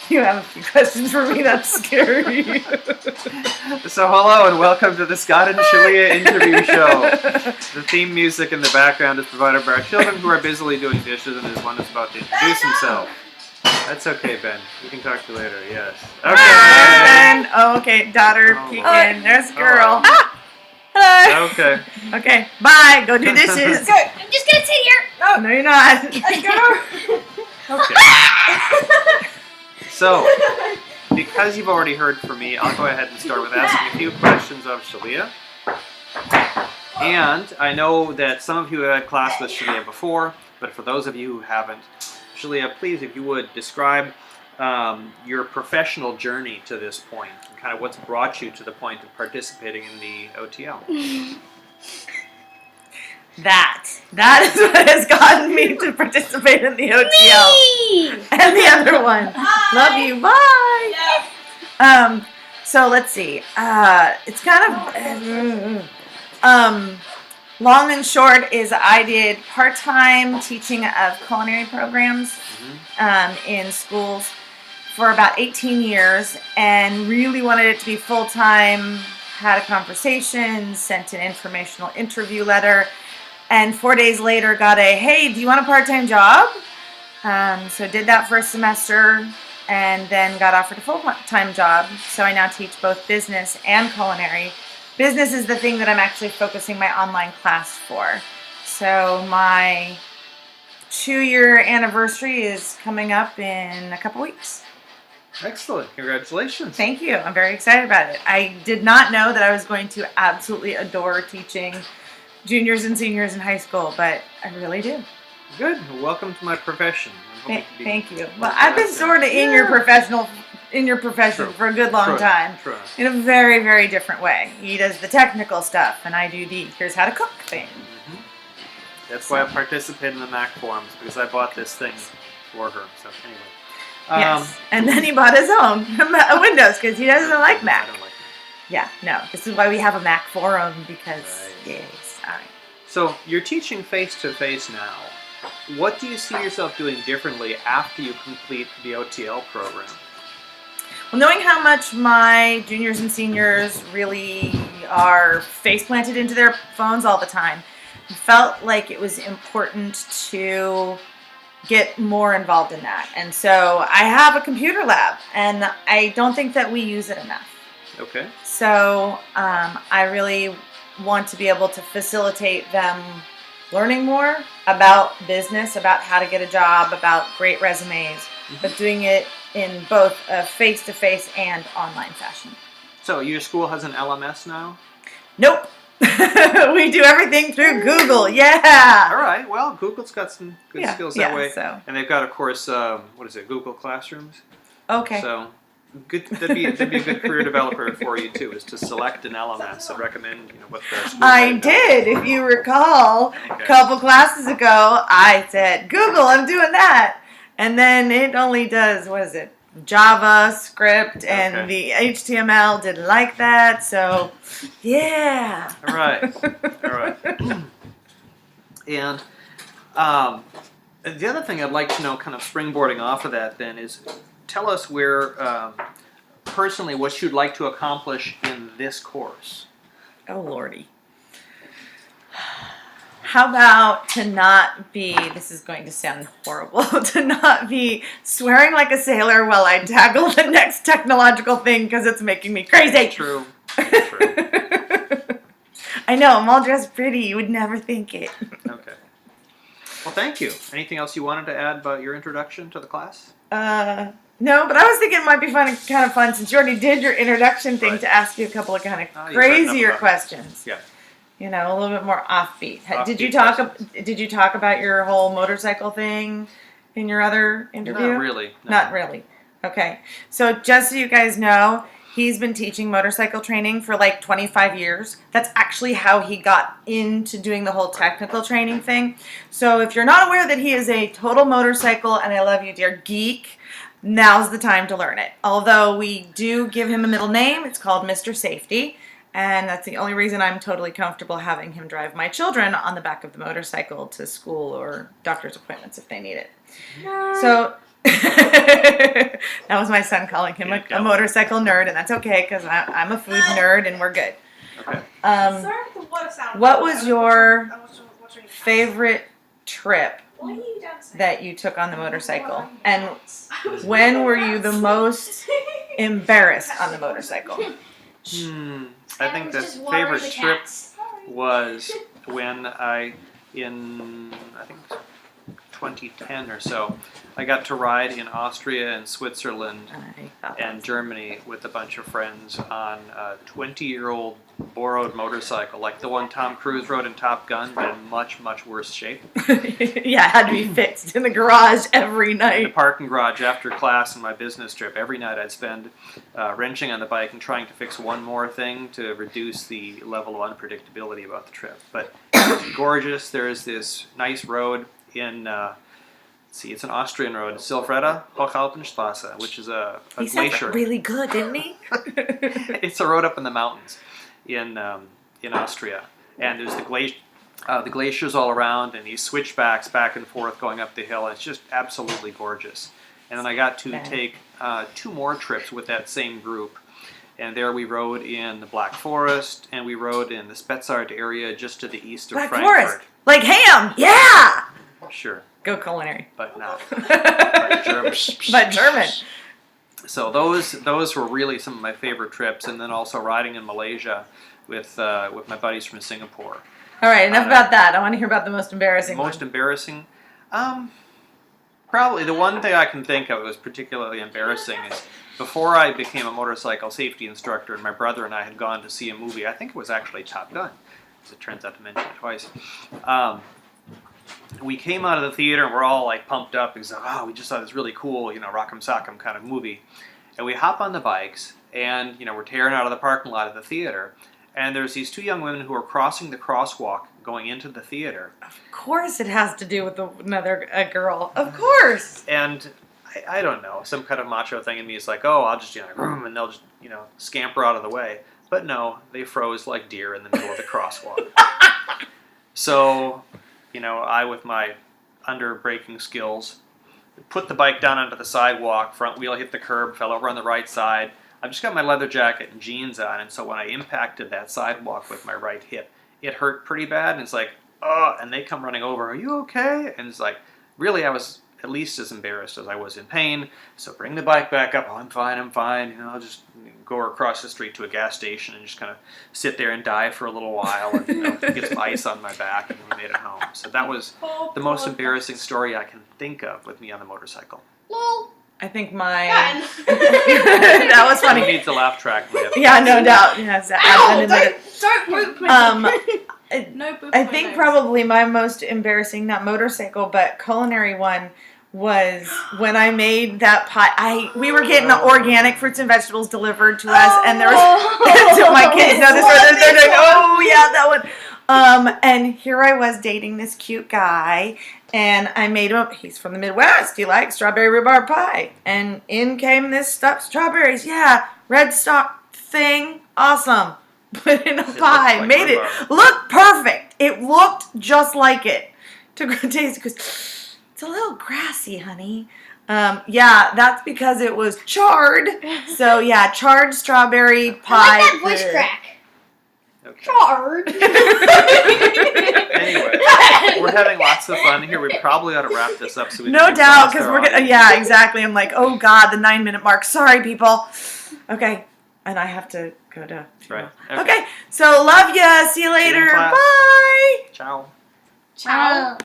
You have a few questions for me. That's scary. So hello and welcome to the Scott and Shalia interview show. The theme music in the background is provided by our children who are busily doing dishes, and there's one that's about to introduce himself. That's okay, Ben. We can talk to you later. Yes. Okay. Ben. Oh, okay. Daughter, Oh, peek my. in. There's a girl. Oh. Hello. Okay. Okay. Bye. Go do dishes. Good. I'm just gonna sit here. Oh, no, you're not. Let's go. Okay. So, because you've already heard from me, I'll go ahead and start with asking a few questions of Shalia. And I know that some of you have had class with Shalia before, but for those of you who haven't, Shalia, please, if you would, describe your professional journey to this point, and kind of what's brought you to the point of participating in the OTL. That is what has gotten me to participate in the OTL. Me. And the other one. Love you. Bye. So let's see. It's kind of long and short is I did part-time teaching of culinary programs in schools for about 18 years and really wanted it to be full-time. Had a conversation, sent an informational interview letter, and 4 days later got a, hey, do you want a part-time job? So did that for a semester and then got offered a full-time job. So I now teach both business and culinary. Business is the thing that I'm actually focusing my online class for. So my 2-year anniversary is coming up in a couple weeks. Excellent. Congratulations. Thank you. I'm very excited about it. I did not know that I was going to absolutely adore teaching juniors and seniors in high school, but I really do. Good. Welcome to my profession. Thank you. Well, I've been sort of in your profession True. for a good long time. True. In a very, very different way. He does the technical stuff, and I do the here's how to cook thing. That's why I participated in the Mac forums, because I bought this thing for her. So anyway. Yes. And then he bought his own a Windows because he doesn't like Mac. I don't like it. Yeah, no. This is why we have a Mac forum because Right. yes. All right. So you're teaching face-to-face now. What do you see yourself doing differently after you complete the OTL program? Well, knowing how much my juniors and seniors really are face planted into their phones all the time, I felt like it was important to get more involved in that. And so I have a computer lab, and I don't think that we use it enough. Okay. So I really want to be able to facilitate them learning more about business, about how to get a job, about great resumes, but doing it in both a face-to-face and online fashion. So your school has an LMS now? Nope. We do everything through Google. Yeah. All right. Well, Google's got some good skills that way. So. And they've got, of course, what is it, Google Classrooms? Okay. So good. That'd be a good career developer for you too, is to select an LMS and recommend what the school I might did, if you recall, Okay. a couple classes ago, I said, Google, I'm doing that. And then it only does, what is it, JavaScript, and Okay. the HTML didn't like that, so yeah. All right. All right. And the other thing I'd like to know, kind of springboarding off of that then, is tell us where, personally, what you'd like to accomplish in this course. Oh, Lordy. How about to not be, this is going to sound horrible, to not be swearing like a sailor while I tackle the next technological thing because it's making me crazy. True. I know, I'm all dressed pretty. You would never think it. Okay. Well, thank you. Anything else you wanted to add about your introduction to the class? No, but I was thinking it might be kind of fun since you already did your introduction thing Right. to ask you a couple of kind of You brighten up crazier about it. questions. Yeah. You know, a little bit more offbeat. Did you Offbeat talk? questions. Did you talk about your whole motorcycle thing in your other interview? Not really. No. Not really. Okay. So just so you guys know, he's been teaching motorcycle training for like 25 years. That's actually how he got into doing the whole technical training thing. So if you're not aware that he is a total motorcycle, and I love you, dear geek, now's the time to learn it. Although we do give him a middle name, it's called Mr. Safety. And that's the only reason I'm totally comfortable having him drive my children on the back of the motorcycle to school or doctor's appointments if they need it. So that was my son calling him Yeah, a motorcycle nerd, and that's okay because I'm a food nerd and we're good. Okay. What was your favorite trip What are you dancing? that you took on the motorcycle, and when were you the most embarrassed on the motorcycle? I think the favorite trip was when I think 2010 or so, I got to ride in Austria and Switzerland and Germany with a bunch of friends on a 20-year-old borrowed motorcycle, like the one Tom Cruise rode in Top Gun, but in much, much worse shape. Yeah, it had to be fixed in the garage every In the night. parking garage after class in my business trip, every night I'd spend wrenching on the bike and trying to fix one more thing to reduce the level of unpredictability about the trip. But it's gorgeous. There's this nice road in, it's an Austrian road, Silvretta Hochalpenstraße, which is a He said glacier. that really good, didn't he? It's a road up in the mountains in Austria, and there's the glaciers all around, and these switchbacks back and forth going up the hill. And it's just absolutely gorgeous. And then I got to take 2 more trips with that same group, and there we rode in the Black Forest, and we rode in the Spessart area just to the east of Black Frankfurt. Forest, like ham, yeah. Sure, Go culinary. but not but German. But German. So those were really some of my favorite trips, and then also riding in Malaysia with my buddies from Singapore. All right, enough about that. I want to hear about the most embarrassing Most one. embarrassing? Probably the one thing I can think of that was particularly embarrassing is before I became a motorcycle safety instructor, and my brother and I had gone to see a movie. I think it was actually Top Gun, as it turns out to mention it twice. We came out of the theater and we're all like pumped up because we just saw this really cool, Rock'em Sock'em kind of movie. And we hop on the bikes and, we're tearing out of the parking lot of the theater. And there's these 2 young women who are crossing the crosswalk going into the theater. Of course it has to do with a girl. Of course. And I don't know, some kind of macho thing in me is like, I'll just, and they'll just, scamper out of the way. But no, they froze like deer in the middle of the crosswalk. So, I, with my under-braking skills, put the bike down onto the sidewalk, front wheel hit the curb, fell over on the right side. I've just got my leather jacket and jeans on, and so when I impacted that sidewalk with my right hip, it hurt pretty bad, and it's like, and they come running over, are you okay? And it's like, really, I was at least as embarrassed as I was in pain, so bring the bike back up, I'm fine, I'll just go across the street to a gas station and just kind of sit there and die for a little while, and get some ice on my back, and we made it home. So that was the most embarrassing story I can think of with me on the motorcycle. Lol. I think mine. Done. That was Who funny. needs a laugh track? Yeah, no doubt. Yes, Ow, don't boop me. No boop I my think nose. probably my most embarrassing, not motorcycle, but culinary one was when I made that pie. We were getting the organic fruits and vegetables delivered to us, and there was so my kids know this one. They're like, oh yeah, that one. And here I was dating this cute guy, and I made him up. He's from the Midwest. He likes strawberry rhubarb pie, and in came this stuffed strawberries. Yeah, red stock thing, awesome. Put in a pie, like made rhubarb. it look perfect. It looked just like it. Took a taste because it's a little grassy, honey. Yeah, that's because it was charred. So yeah, charred strawberry pie. I like that voice crack. Okay. Hard. Anyway, we're having lots of fun here. We probably ought to wrap this up so we No can doubt, exhaust because our we're gonna. audience. Yeah, exactly. I'm like, oh god, the 9-minute mark. Sorry, people. Okay, and I have to go to. Right. Okay, so love ya. See you later. class. Bye. Ciao. Ciao.